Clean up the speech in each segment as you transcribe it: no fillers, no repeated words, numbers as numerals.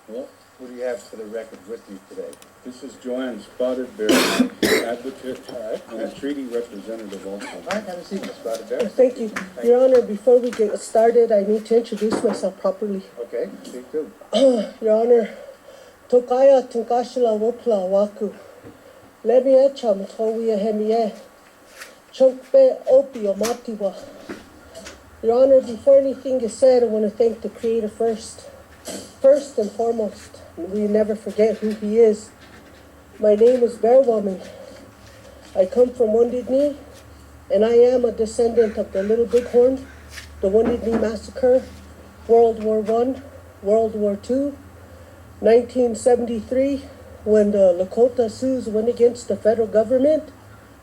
Well, Who do you have for the record with you today? this is Joanne Spotted Bear, advocate and a treaty representative also. All right, have a seat, Ms. Spotted Bear. Thank you. Your Honor, before we get started, I need to introduce myself properly. Okay, speak too. Your Honor, Tokaya Tunkashila Wopla Waku. Lemi Echam Towiya Hemie. Chunkbe Opio Matiwa. Your Honor, before anything is said, I want to thank the Creator first. First and foremost, we never forget who He is. My name is Bear Woman. I come from Wounded Knee, and I am a descendant of the Little Bighorn, the Wounded Knee Massacre, World War I, World War II, 1973, when the Lakota Sioux went against the federal government.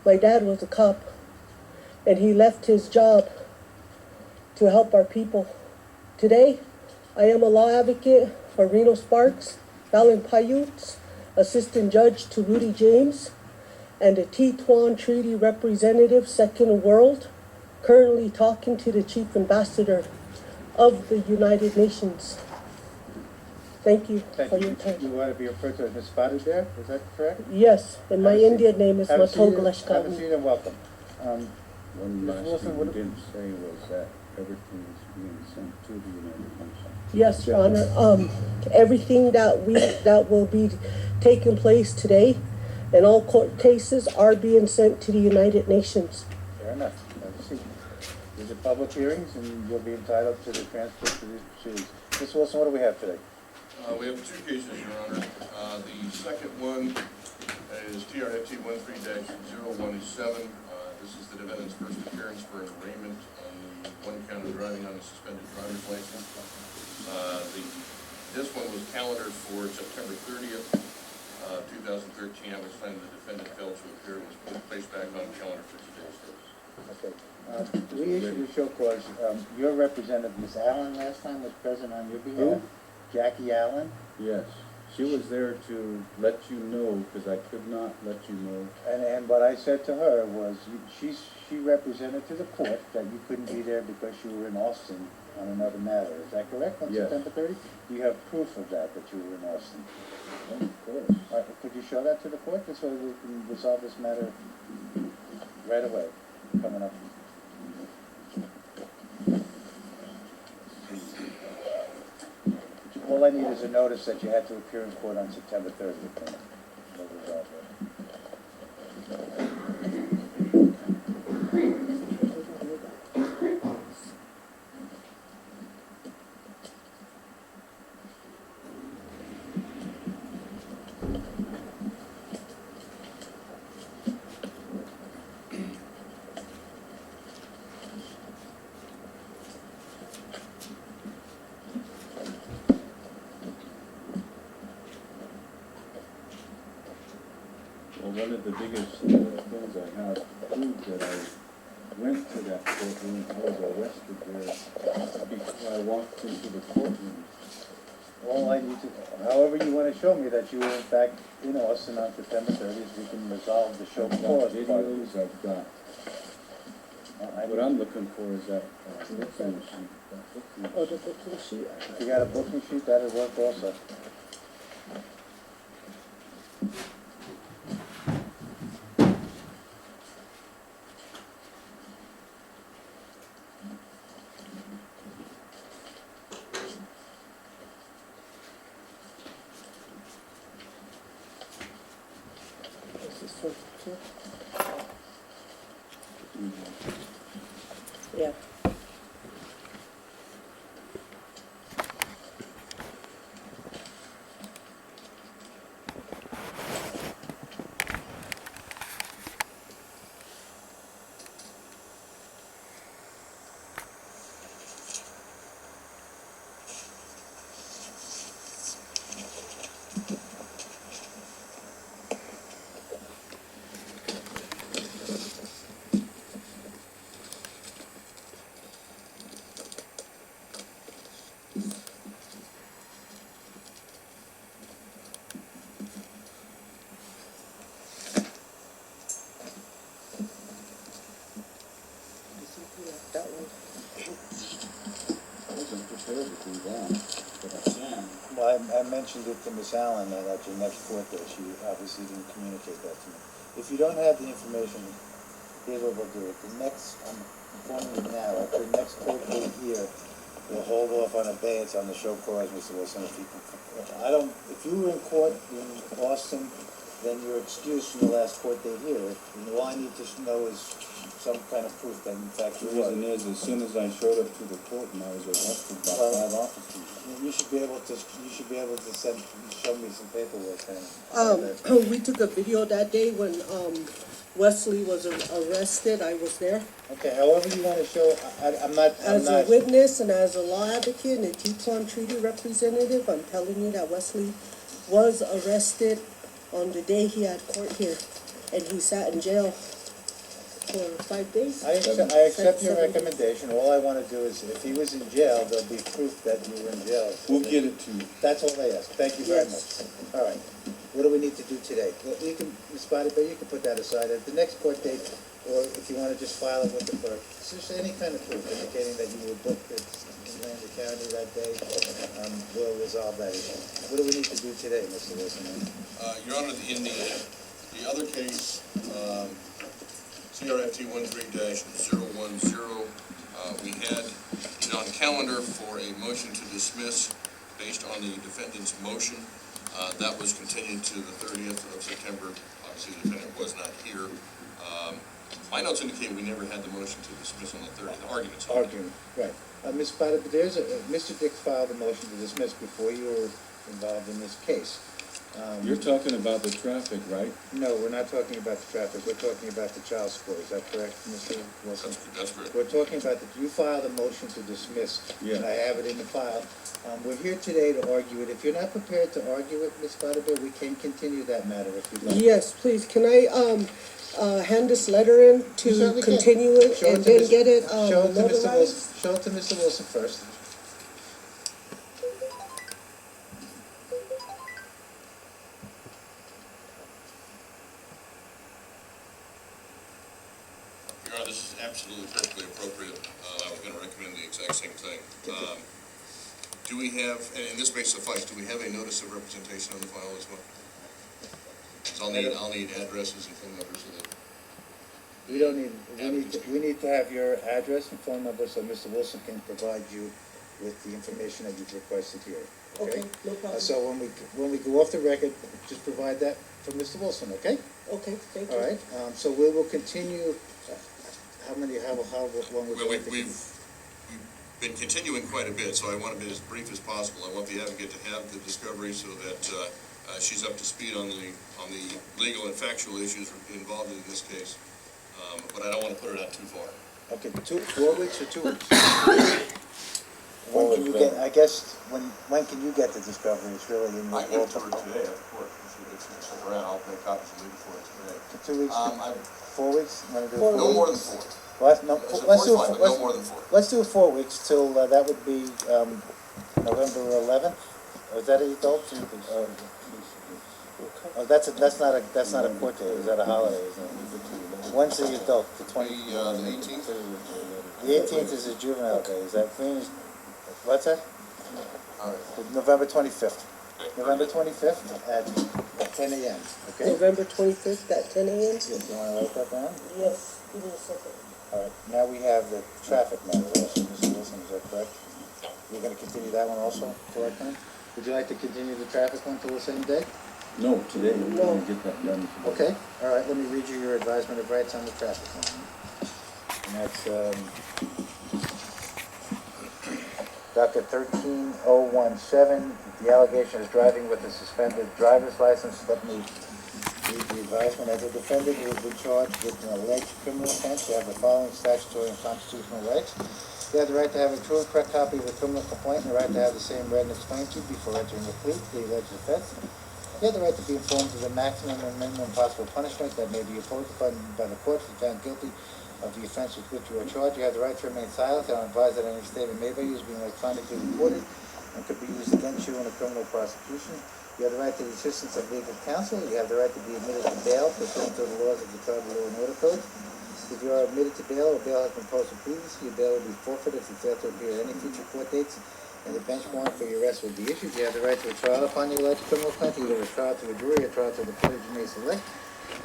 My dad was a cop, and he left his job to help our people. Today, I am a law advocate for Reno Sparks, Fallon Paiutes, Assistant Judge to Rudy James, and a Tetuan Treaty Representative, Second World, currently talking to the Chief Ambassador of the United Nations. Thank you Thank for you. your time. You want to be referred to as Ms. Spotted Bear, is that correct? Yes, and my Have a seat. Indian name is Have a seat. Have a Matogolashkawi. seat and welcome. One last Wilson, thing what you do- didn't say was that everything is being sent to the United Nations. Yes, Your Honor. Everything that will be taking place today, and all court cases are being sent to the United Nations. Fair enough. Have a seat. These are public hearings, and you'll be entitled to the transcript to the proceedings. Ms. Wilson, what do we have today? We have two cases, Your Honor. The second one is TRFT 13-0187. This is the defendant's first appearance for an arraignment on the one count of driving on a suspended driver's license. This one was calendared for September 30th, 2013, at which time the defendant failed to appear and was placed back on calendar for today's case. Okay. We issued a show cause. Your representative, Ms. Allen, last time was present on your behalf. Jackie Allen. Yes, she was there to let you know, because I could not let you know. And what I said to her was, she represented to the court that you couldn't be there because you were in Austin on another matter. Is that correct, on Yes. September 30th? You have proof of that you were in Austin. Oh, of course. All right, could you show that to the court, this way we can resolve this matter right away, coming up? All I need is a notice that you had to appear in court on September 30th. We'll resolve that. Well, one of the biggest things I have proved that I went to that courtroom, I was arrested there before I walked into the courtroom. All I need to, however you want to show me that you were in fact in Austin on September 30th, we can resolve the show I've got cause. videos, I've got, I what need- I'm looking for is that booking sheet. That Oh, booking the booking sheet. If you got a booking sheet, that'll work also. This is for two. Yeah. Well, I mentioned it to Miss Allen that at your next court date, she obviously didn't communicate that to me. If you don't have the information, here's what we'll do. At the next, I'm informing you now, at your next court date here, we'll hold off on abeyance on the show cause, Mr. Wilson, if you can. If you were in court in Austin, then you're excused from the last court date here. And all I need to know is some kind of proof that in fact The you were. reason is, as soon as I showed up to the court and I was arrested by Well, 5 officers. You should be able to show me some paperwork then. We took a video that day when, Wesley was arrested. I was there Okay, however you wanna show, I'm not. as a witness and as a law advocate and a Teton Treaty representative. I'm telling you that Wesley was arrested on the day he had court here, and he sat in jail for 5 days. I accept your recommendation. All I wanna do is, if he was in jail, there'll be proof that you were in jail. We'll get it to you. That's all I ask. Thank you very Yes. much. All right. What do we need to do today? Well, you can, Ms. Bonneville, you can put that aside. At the next court date, or if you wanna just file it with the clerk, it's just any kind of proof indicating that you were booked at Lander County that day, we'll resolve that issue. What do we need to do today, Mr. Wilson? Your Honor, in the other case, CRFT 13-010, we had it on calendar for a motion to dismiss based on the defendant's motion. That was continued to the 30th of September. Obviously, the defendant was not here. My notes indicate we never had the motion to dismiss on the 30th. Arguments. Argument, right. Ms. Bonneville, Mr. Dick filed a motion to dismiss before you were involved in this case. You're talking about the traffic, right? No, we're not talking about the traffic, we're talking about the child support, is that correct, Mr. Wilson? That's correct. We're talking about you filed a motion to dismiss, Yeah. and I have it in the file. We're here today to argue it. If you're not prepared to argue it, Ms. Bonneville, we can continue that matter if you'd like. Yes, please. Can I, hand this letter in You to certainly can. continue it Show and to then Mr. get it, Show it to Mr. Wilson, notarized? show it to Mr. Wilson first. Your Honor, this is absolutely perfectly appropriate. I was going to recommend the exact same thing. Do we have, and this may suffice, do we have a notice of representation on the file as well? So I'll need addresses and phone numbers of the. We don't need, we need to have your address and phone number so Mr. Wilson can provide you with the information that you've requested here, okay? Okay, no problem. So when we go off the record, just provide that for Mr. Wilson, okay? Okay, thank you. All right, so we will continue, how long would Well, you like to? we've been continuing quite a bit, so I want to be as brief as possible. I want the advocate to have the discovery so that she's up to speed on the legal and factual issues involved in this case. But I don't want to put it out too far. Okay, 4 weeks or 2 weeks? When can you get, I guess, when can you get the discovery? It's really in your. I can give it to her today, of course. If it's around, I'll make copies and leave it for her today. 2 weeks, 4 weeks? You wanna do it 4 No weeks? more than 4. Well, no, So let's do 45, it, but no more than 4. let's do it 4 weeks till, that would be, November 11th? Or is that a adult? Oh, that's not a court day, is that a holiday, isn't it? When's the adult, the 20th? The 18th? The 18th is a juvenile day, is that, what's that? All right. November 25th. Okay. November 25th at 10 a.m., okay? November 25th at 10 a.m.? Yeah, do you wanna write that down? Yes, give me a second. All right, now we have the traffic matter also, Mr. Wilson, is that correct? We're gonna continue that one also, correct, man? Would you like to continue the traffic one till the same day? No, today, we're gonna get that done. Okay, all right, let me read you your advisement of rights on the traffic one. And that's, docket 13017, the allegation is driving with a suspended driver's license. Let me read the advisement. As a defendant, you have been charged with an alleged criminal offense. You have the following statutory and constitutional rights. You have the right to have a true and correct copy of the criminal complaint, and the right to have the same read and explained to you before entering the plea to the alleged offense. You have the right to be informed of the maximum and minimum possible punishment that may be imposed upon by the court if found guilty of the offense with which you are charged. You have the right to remain silent, and I'm advised that any statement made by you is being electronically recorded and could be used against you in a criminal prosecution. You have the right to the assistance of legal counsel. You have the right to be admitted to bail pursuant to the laws of the Tribal Law and Order Code. If you are admitted to bail or bail has been posted previously, your bail will be forfeited if you fail to appear at any future court dates and the bench warrant for your arrest will be issued. You have the right to a trial upon the alleged criminal offense, either a trial to a jury or a trial to the court you may select.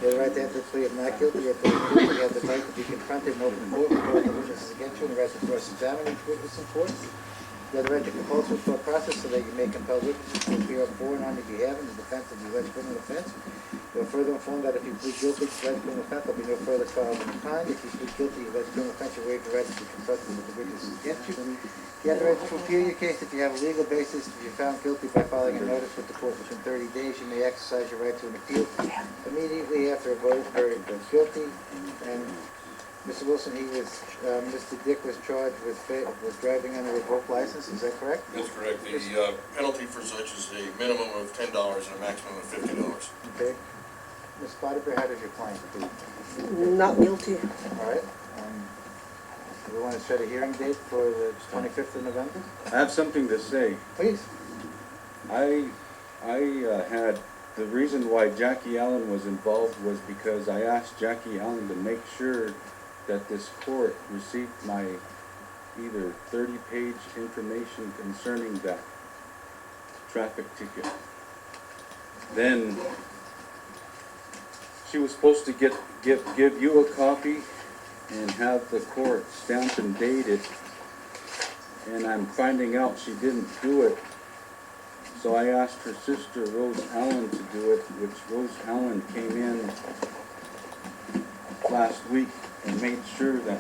You have the right to enter a plea of not guilty or plead guilty. You have the right to be confronted in open court with all the witnesses against you and the right to cross-examine each witness in court. You have the right to compulsory court process so that you may compel witnesses to appear for and on your behalf in the defense of the alleged criminal offense. You are further informed that if you plead guilty to the alleged criminal offense, there will be no further trial of any kind. If you plead guilty to the alleged criminal offense, you waive the right to be confronted with the witnesses against you. You have the right to appeal your case if you have a legal basis. If you're found guilty by filing a notice with the court within 30 days, you may exercise your right to an appeal immediately after a verdict of guilty. And Mr. Wilson, Mr. Dick was charged with driving under a revoked license. Is that correct? That's correct. The penalty for such is a minimum of $10 and a maximum of $50. Okay. Ms. Potiphar, how does your client plead? Not guilty. All right. Do we want to set a hearing date for the 25th of November? I have something to say. Please. I had, the reason why Jackie Allen was involved was because I asked Jackie Allen to make sure that this court received my either 30-page information concerning that traffic ticket. Then she was supposed to give you a copy and have the court stamp and date it, and I'm finding out she didn't do it. So I asked her sister, Rose Allen, to do it, which Rose Allen came in last week and made sure that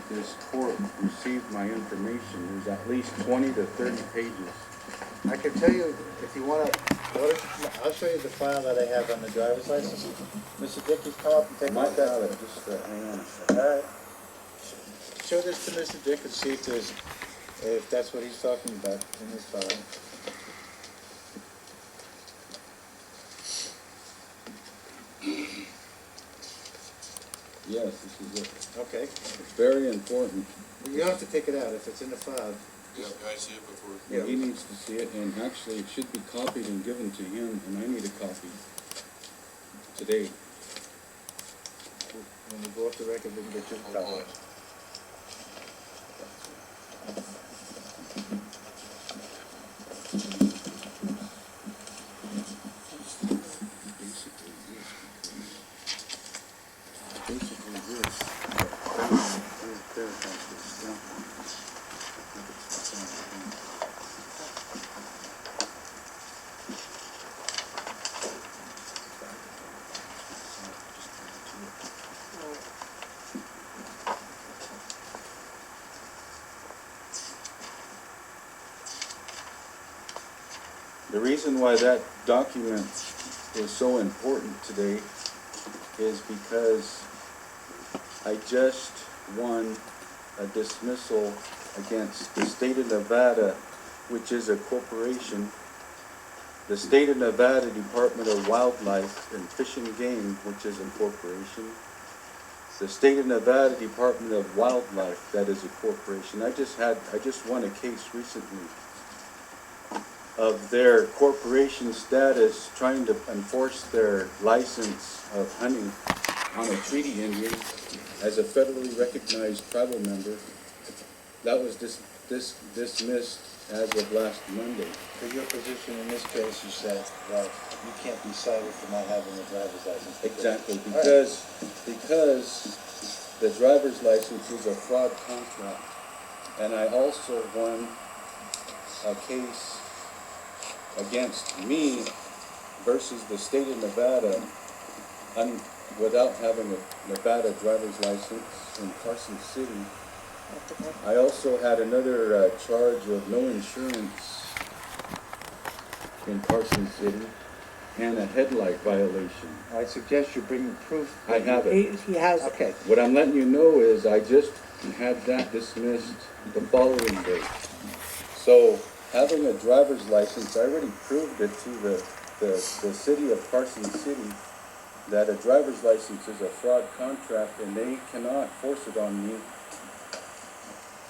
this court received my information. There's at least 20 to 30 pages. I can tell you, if you want to, I'll show you the file that I have on the driver's license. Mr. Dick, just come up and take a look at it. Just hang on a second. All right. Show this to Mr. Dick and see if that's what he's talking about in this file. Yes, this is it. Okay. It's very important. You don't have to take it out if it's in the file. Yeah, can I see it before? Yeah, he needs to see it, and actually it should be copied and given to him, and I need a copy today. When you go off the record, we can get you a Hold copy. on. Basically this. The reason why that document is so important today is because I just won a dismissal against the state of Nevada, which is a corporation, the state of Nevada Department of Wildlife and Fish and Game, which is a corporation, the state of Nevada Department of Wildlife, that is a corporation. I just won a case recently of their corporation status trying to enforce their license of hunting on a treaty Indian as a federally recognized tribal member. That was dismissed as of last Monday. So your position in this case, you said that you can't be cited for not having a driver's license. Exactly, because the driver's license is a fraud contract. And I also won a case against me versus the state of Nevada without having a Nevada driver's license in Carson City. I also had another charge of no insurance in Carson City and a headlight violation. I suggest you bring proof. I have it. He has it. Okay. What I'm letting you know is I just had that dismissed the following day. So having a driver's license, I already proved it to the city of Carson City that a driver's license is a fraud contract and they cannot force it on me,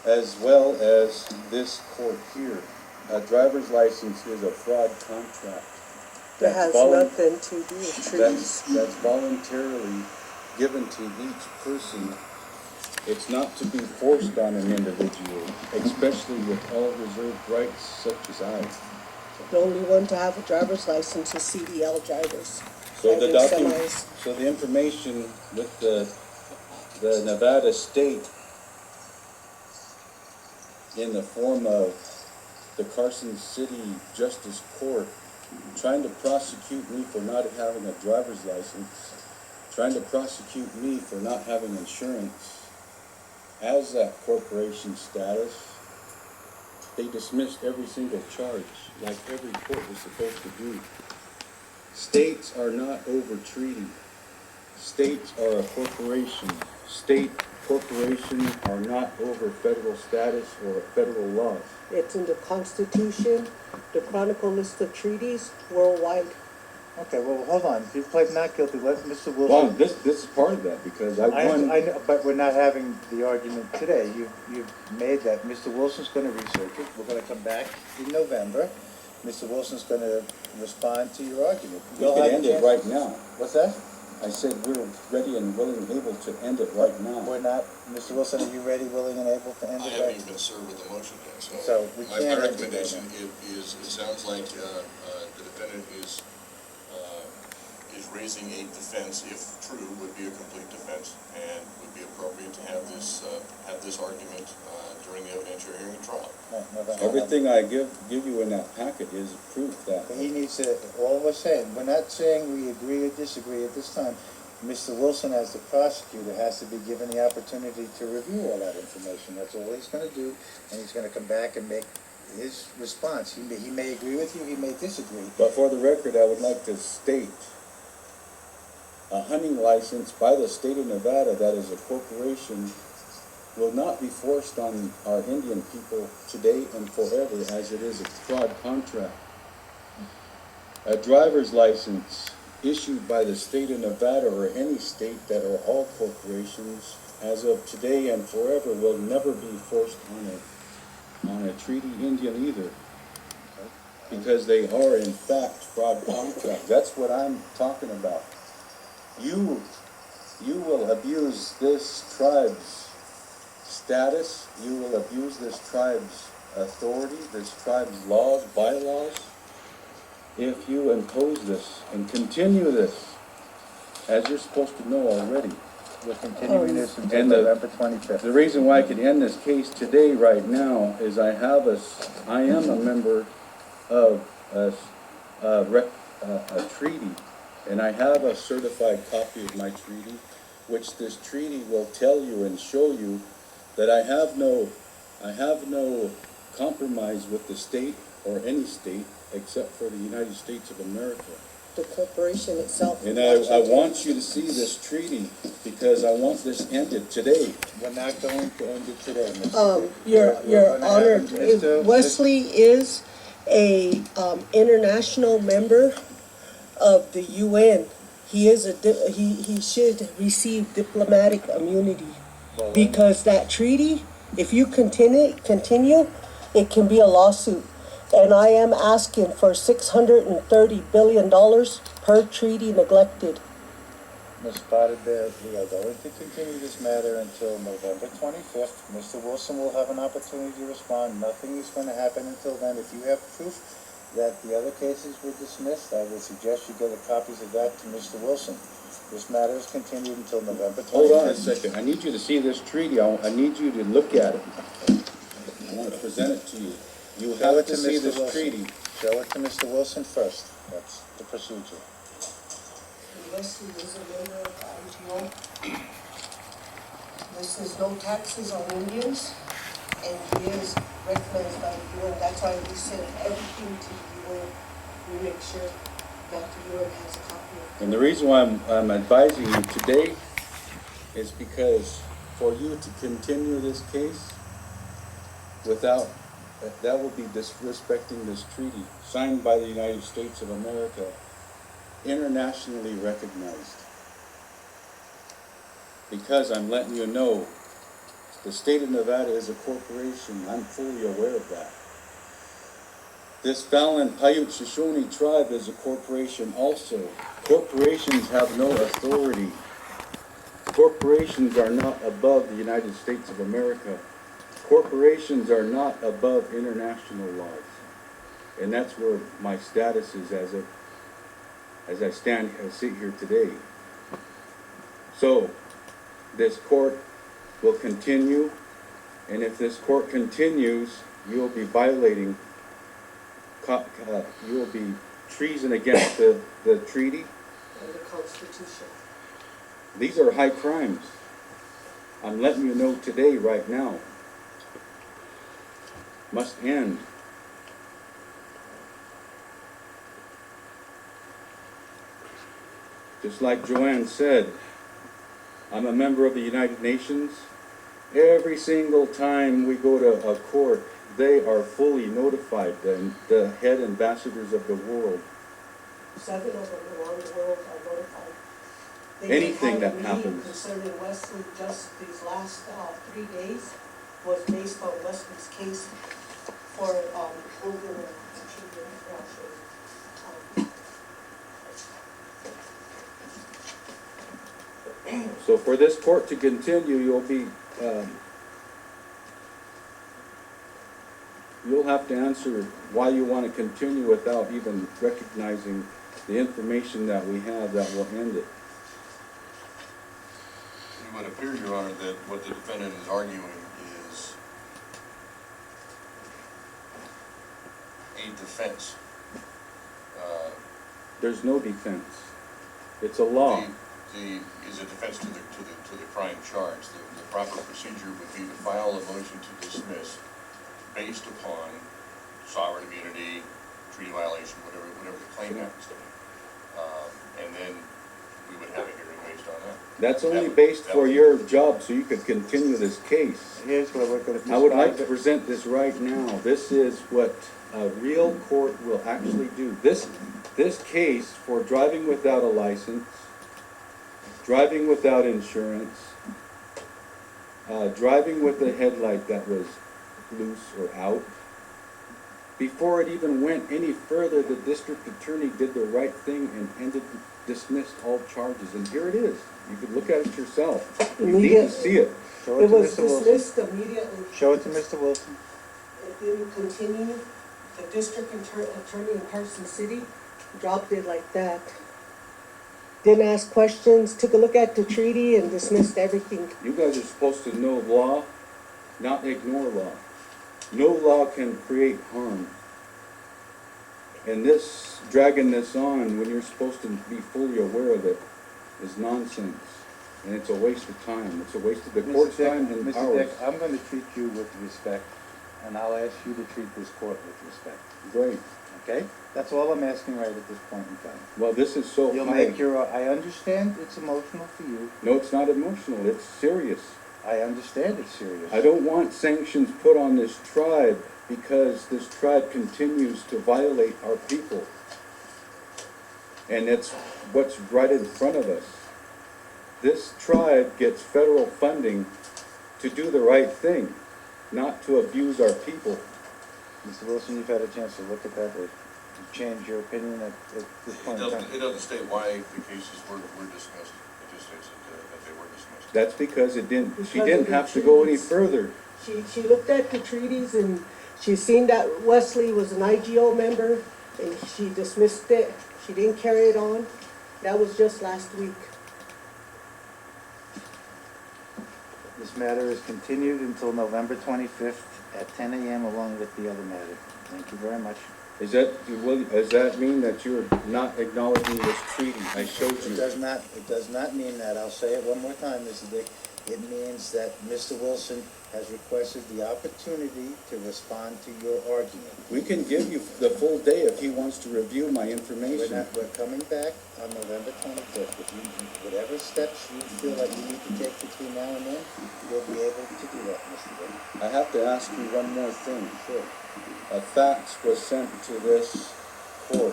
as well as this court here. A driver's license is a fraud contract. That has nothing to do with trees. That's voluntarily given to each person It's not to be forced on an individual, especially with all reserved rights such as I. The only one to have a driver's license is CDL drivers. So the driving document, semis. so the information with the Nevada state in the form of the Carson City Justice Court trying to prosecute me for not having a driver's license, trying to prosecute me for not having insurance as that corporation status, they dismissed every single charge like every court is supposed to do. States are not over treaty. States are a corporation. State corporations are not over federal status or federal laws. It's in the Constitution, the Chronicle list of treaties worldwide. Okay, well, hold on. If you pled not guilty, let Mr. Wilson. Well, this is part of that because I won. I know, but we're not having the argument today. You've made that. Mr. Wilson's gonna research it. We're gonna come back in November. Mr. Wilson's gonna respond to your argument. We You'll could have a end it chance- right now. What's that? I said we're ready and willing and able to end it right now. We're not, Mr. Wilson, are you ready, willing, and able to end I it haven't right? even been served with the motion yet, So we my can't end it recommendation right is, it sounds like, the defendant is raising a defense, if true, would be a complete defense, and would be appropriate to have this argument, during the evidentiary hearing and trial. Everything I give you in that packet is proof that. But he needs to, all we're saying, we're not saying we agree or disagree at this time. Mr. Wilson, as the prosecutor, has to be given the opportunity to review all that information. That's all he's gonna do, and he's gonna come back and make his response. He may agree with you, he may disagree. But for the record, I would like to state a hunting license by the state of Nevada that is a corporation will not be forced on our Indian people today and forever as it is a fraud contract. A driver's license issued by the state of Nevada or any state that are all corporations as of today and forever will never be forced on a treaty Indian either. Because they are in fact fraud contracts. That's what I'm talking about. You will abuse this tribe's status, you will abuse this tribe's authority, this tribe's laws, bylaws, if you impose this and continue this, as you're supposed to know already. We're continuing this until And November 25th. the reason why I could end this case today, right now, is I am a member of a treaty, and I have a certified copy of my treaty, which this treaty will tell you and show you that I have no compromise with the state or any state except for the United States of America. The corporation itself. And I want you to see this treaty because I want this ended today. We're not going to end it today, Mr. Your We're gonna Honor, have Mr. Wesley is a international member of the UN. He is he should receive diplomatic immunity because that treaty, if you continue, it can be a lawsuit. And I am asking for $630 billion per treaty neglected. Ms. Potterbear, we are going to continue this matter until November 25th. Mr. Wilson will have an opportunity to respond. Nothing is going to happen until then. If you have proof that the other cases were dismissed, I would suggest you get copies of that to Mr. Wilson. This matter is continued until November 25th. Hold on a second. I need you to see this treaty. I need you to look at it. I want to present it to you. You Show have it to to see Mr. this Wilson. treaty. Show it to Mr. Wilson first. That's the procedure. Wesley is a member of the IGO. This is no taxes on Indians, and he is recognized by the UN. That's why we send everything to the UN. We make sure that the UN has a copy of it. And the reason why I'm advising you today is because for you to continue this case without, that will be disrespecting this treaty signed by the United States of America, internationally recognized. Because I'm letting you know, the state of Nevada is a corporation. I'm fully aware of that. This FALLON Paiute Shoshone tribe is a corporation also. Corporations have no authority Corporations are not above the United States of America. Corporations are not above international laws. And that's where my status is as I sit here today. So, this court will continue, and if this court continues, you'll be violating, you'll be treason against the treaty. And the Constitution. These are high crimes. I'm letting you know today, right now. Must end. Just like Joanne said, I'm a member of the United Nations. Every single time we go to a court, they are fully notified, the head ambassadors of the world. 7 of them around the world are notified. Anything that They had a meeting happens. concerning Wesley just these last 3 days was based on Wesley's case for over So for this court to continue, you'll have to answer why you want to continue without even recognizing the information that we have that will end it. It would appear, Your Honor, that what the defendant is arguing is a defense. There's no defense. It's a law. Is a defense to the crime charged. The proper procedure would be to file a motion to dismiss based upon sovereign immunity, treaty violation, whatever the claim happens to be. And then we would have a hearing based on that. That's only based for your job, so you could continue this case. Here's what we're gonna. I would like to present this right now. This is what a real court will actually do. This case for driving without a license, driving without insurance, driving with a headlight that was loose or out. Before it even went any further, the district attorney did the right thing and dismissed all charges. And here it is. You could look at it yourself. You need to see it. Show it It to was Mr. Wilson. dismissed immediately. Show it to Mr. Wilson. It didn't continue. The district attorney in Carson City dropped it like that. Didn't ask questions, took a look at the treaty and dismissed everything. You guys are supposed to know law, not ignore law. No law can create harm. And this, dragging this on when you're supposed to be fully aware of it, is nonsense. And it's a waste of time. It's a waste of the court's time and Mr. ours. Dick, I'm gonna treat you with respect, and I'll ask you to treat this court with respect, Great. okay? That's all I'm asking right at this point in time. Well, this is so You'll high. make your, I understand it's emotional for you. No, it's not emotional. It's serious. I understand it's serious. I don't want sanctions put on this tribe because this tribe continues to violate our people. And it's what's right in front of us. This tribe gets federal funding to do the right thing, not to abuse our people. Mr. Wilson, you've had a chance to look at that, or change your opinion at this point in time? It doesn't state why the cases were dismissed. It just states that they were dismissed. That's because it didn't. She Because didn't of the have to go any treaties. further. She looked at the treaties and she seen that Wesley was an IGO member and she dismissed it. She didn't carry it on. That was just last week. This matter is continued until November 25th at 10 a.m. along with the other matter. Thank you very much. Does that mean that you're not acknowledging this treaty I showed It you? does not mean that. I'll say it one more time, Mr. Dick. It means that Mr. Wilson has requested the opportunity to respond to your argument. We can give you the full day if he wants to review my information. We're coming back on November 25th. If you, whatever steps you feel like you need to take between now and then, you'll be able to do that, Mr. Dick. I have to ask you one more thing. Sure. A fax was sent to this court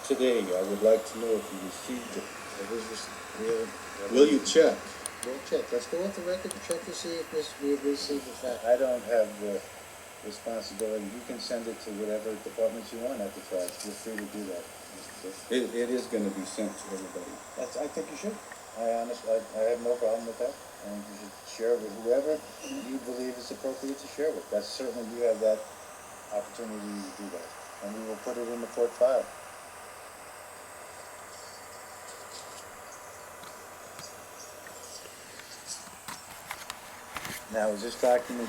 today. I would like to know if you received it. Will you check? We'll check. Let's go off the record and check to see if we received the fact. I don't have the responsibility. You can send it to whatever departments you want at the tribe. Feel free to do that, Mr. Dick. It is going to be sent to everybody. I think you should. I have no problem with that, and you should share it with whoever you believe is appropriate to share with. That's certainly, you have that opportunity to do that, and we will put it in the court file. Now, is this document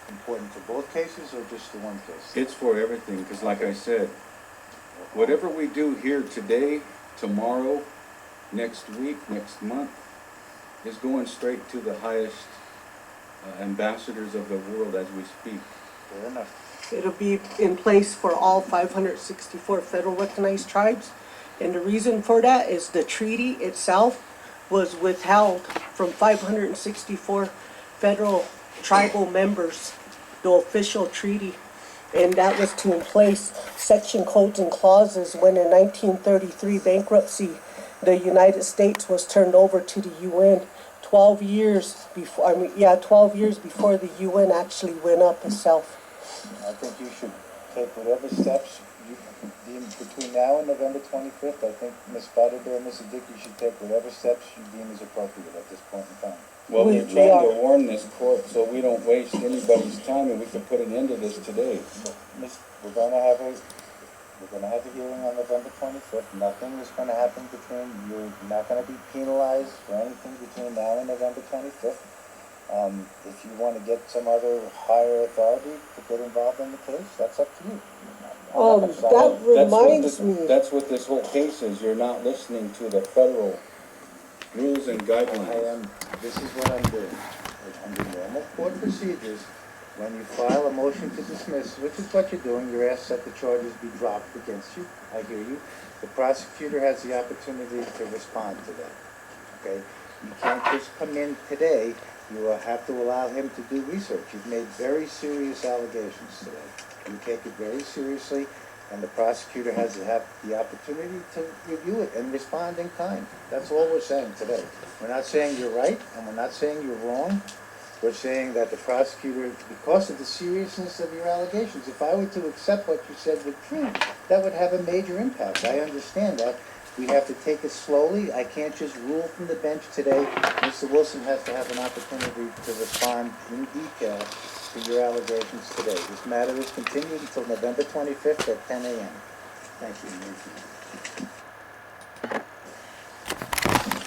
important for both cases, or just the one case? It's for everything, because like I said, whatever we do here today, tomorrow, next week, next month, is going straight to the highest ambassadors of the world as we speak. Fair enough. It'll be in place for all 564 federal recognized tribes. And the reason for that is the treaty itself was withheld from 564 federal tribal members, the official treaty. And that was to place section codes and clauses when in 1933 bankruptcy, the United States was turned over to the UN 12 years before, 12 years before the UN actually went up itself. I think you should take whatever steps you deem between now and November 25th. I think Ms. Butterbear and Ms. Dick, you should take whatever steps you deem is appropriate at this point in time. Well, We we're trying are. to warn this court so we don't waste anybody's time and we can put an end to this today. We're gonna have a hearing on November 25th. Nothing is gonna happen you're not gonna be penalized for anything between now and November 25th. If you wanna get some other higher authority to get involved in the case, that's up to you. I'm not gonna stop that you. reminds me. That's what this whole case is. You're not listening to the federal rules and guidelines. This is what I'm doing. Under normal court procedures, when you file a motion to dismiss, which is what you're doing, you're asked that the charges be dropped against you. I hear you. The prosecutor has the opportunity to respond to that. Okay? You can't just come in today. You will have to allow him to do research. You've made very serious allegations today. You take it very seriously, and the prosecutor has to have the opportunity to review it and respond in kind. That's all we're saying today. We're not saying you're right, and we're not saying you're wrong. We're saying that the prosecutor, because of the seriousness of your allegations, if I were to accept what you said were true, that would have a major impact. I understand that. We have to take it slowly. I can't just rule from the bench today. Mr. Wilson has to have an opportunity to respond in detail to your allegations today. This matter is continued until November 25th at 10 a.m. Thank you.